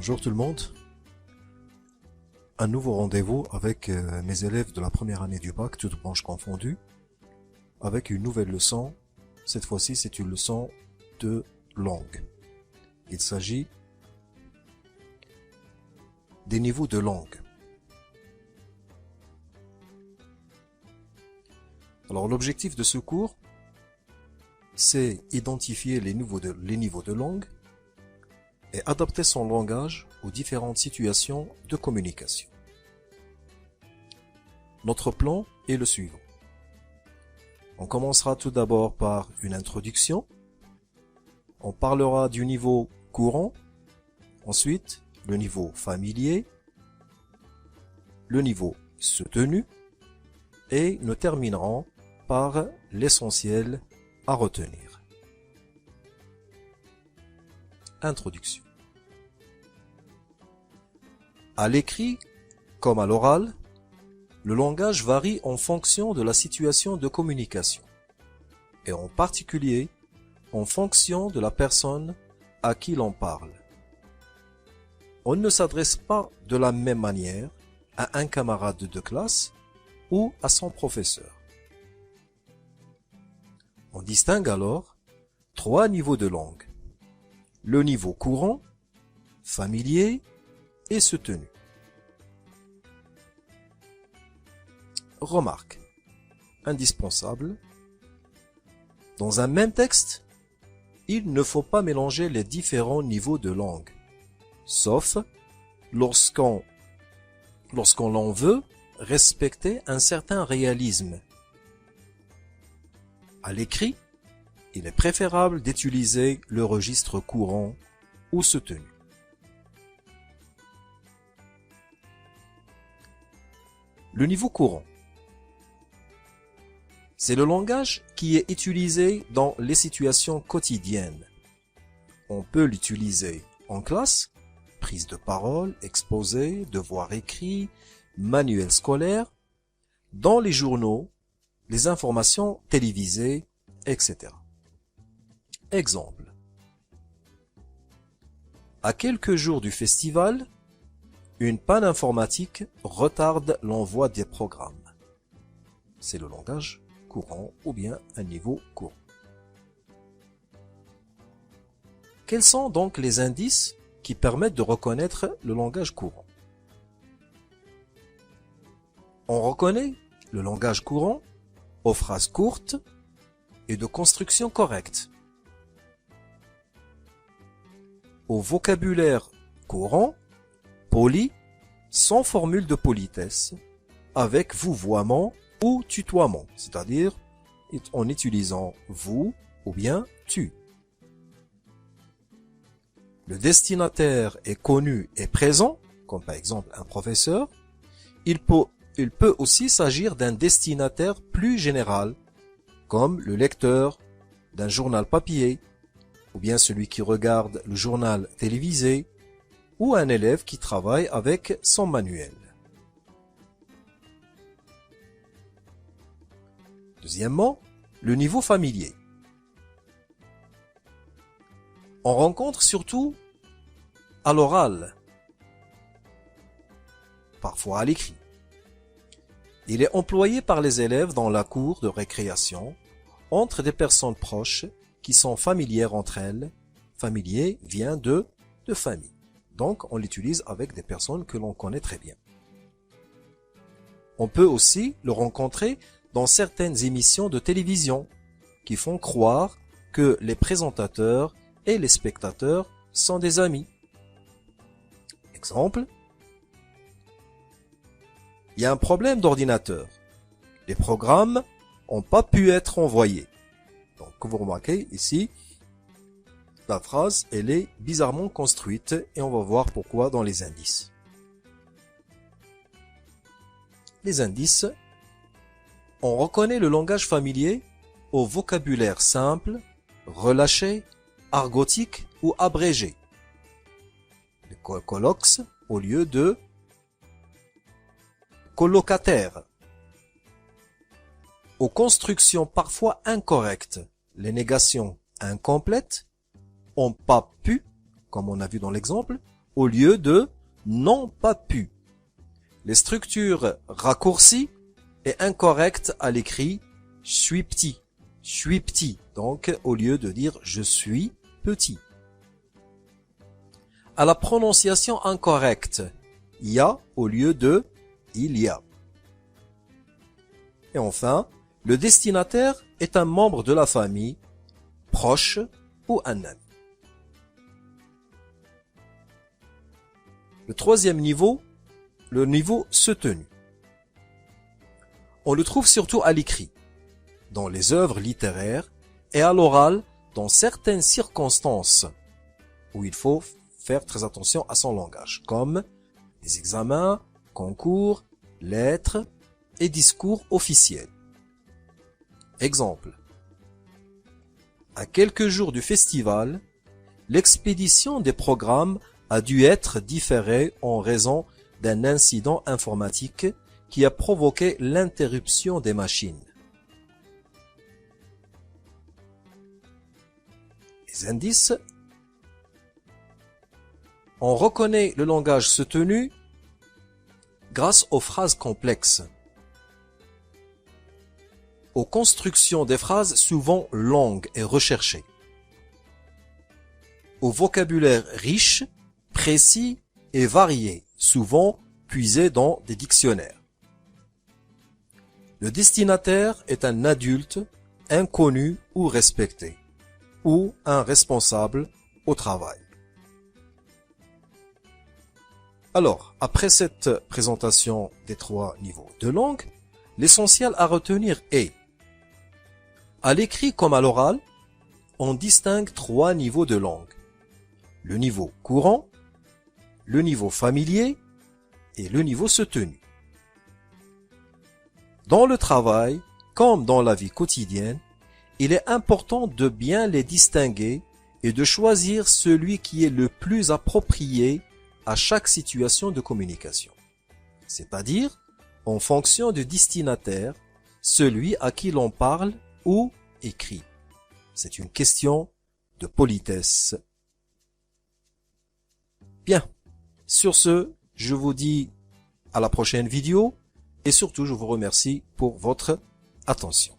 Bonjour tout le monde. Un nouveau rendez-vous avec mes élèves de la première année du bac, toutes branches confondues, avec une nouvelle leçon. Cette fois-ci, c'est une leçon de langue. Il s'agit des niveaux de langue. Alors l'objectif de ce cours, c'est identifier les niveaux de langue et adapter son langage aux différentes situations de communication. Notre plan est le suivant. On commencera tout d'abord par une introduction. On parlera du niveau courant, ensuite le niveau familier, le niveau soutenu, et nous terminerons par l'essentiel à retenir. Introduction. À l'écrit, comme à l'oral, le langage varie en fonction de la situation de communication, et en particulier en fonction de la personne à qui l'on parle. On ne s'adresse pas de la même manière à un camarade de classe ou à son professeur. On distingue alors trois niveaux de langue. Le niveau courant, familier et soutenu. Remarque indispensable. Dans un même texte, il ne faut pas mélanger les différents niveaux de langue, sauf lorsqu'on l'en veut respecter un certain réalisme. À l'écrit, il est préférable d'utiliser le registre courant ou soutenu. Le niveau courant. C'est le langage qui est utilisé dans les situations quotidiennes. On peut l'utiliser en classe, prise de parole, exposé, devoir écrit, manuel scolaire, dans les journaux, les informations télévisées, etc. Exemple. À quelques jours du festival, une panne informatique retarde l'envoi des programmes. C'est le langage courant ou bien un niveau courant. Quels sont donc les indices qui permettent de reconnaître le langage courant? On reconnaît le langage courant aux phrases courtes et de construction correcte, au vocabulaire courant, poli, sans formule de politesse, avec vouvoiement ou tutoiement, c'est-à-dire en utilisant vous ou bien tu. Le destinataire est connu et présent, comme par exemple un professeur. Il peut aussi s'agir d'un destinataire plus général, comme le lecteur d'un journal papier, ou bien celui qui regarde le journal télévisé, ou un élève qui travaille avec son manuel. Deuxièmement, le niveau familier. On rencontre surtout à l'oral, parfois à l'écrit. Il est employé par les élèves dans la cour de récréation, entre des personnes proches qui sont familières entre elles. Familier vient de famille. Donc, on l'utilise avec des personnes que l'on connaît très bien. On peut aussi le rencontrer dans certaines émissions de télévision qui font croire que les présentateurs et les spectateurs sont des amis. Exemple. Il y a un problème d'ordinateur. Les programmes n'ont pas pu être envoyés. Donc, vous remarquez ici, la phrase, elle est bizarrement construite et on va voir pourquoi dans les indices. Les indices. On reconnaît le langage familier au vocabulaire simple, relâché, argotique ou abrégé. Les colloques au lieu de colocataire. Aux constructions parfois incorrectes, les négations incomplètes ont pas pu, comme on a vu dans l'exemple, au lieu de n'ont pas pu. Les structures raccourcies et incorrectes à l'écrit je suis petit, donc au lieu de dire je suis petit. À la prononciation incorrecte, il y a au lieu de il y a. Et enfin, le destinataire est un membre de la famille, proche ou un ami. Le troisième niveau, le niveau soutenu. On le trouve surtout à l'écrit, dans les œuvres littéraires et à l'oral dans certaines circonstances où il faut faire très attention à son langage, comme les examens, concours, lettres et discours officiels. Exemple. À quelques jours du festival, l'expédition des programmes a dû être différée en raison d'un incident informatique qui a provoqué l'interruption des machines. Les indices. On reconnaît le langage soutenu grâce aux phrases complexes, aux constructions des phrases souvent longues et recherchées, au vocabulaire riche, précis et varié, souvent puisé dans des dictionnaires. Le destinataire est un adulte, inconnu ou respecté, ou un responsable au travail. Alors, après cette présentation des trois niveaux de langue, l'essentiel à retenir est: à l'écrit comme à l'oral, on distingue trois niveaux de langue. Le niveau courant, le niveau familier et le niveau soutenu. Dans le travail, comme dans la vie quotidienne, il est important de bien les distinguer et de choisir celui qui est le plus approprié à chaque situation de communication. C'est-à-dire, en fonction du destinataire, celui à qui l'on parle ou écrit. C'est une question de politesse. Bien. Sur ce, je vous dis à la prochaine vidéo et surtout, je vous remercie pour votre attention.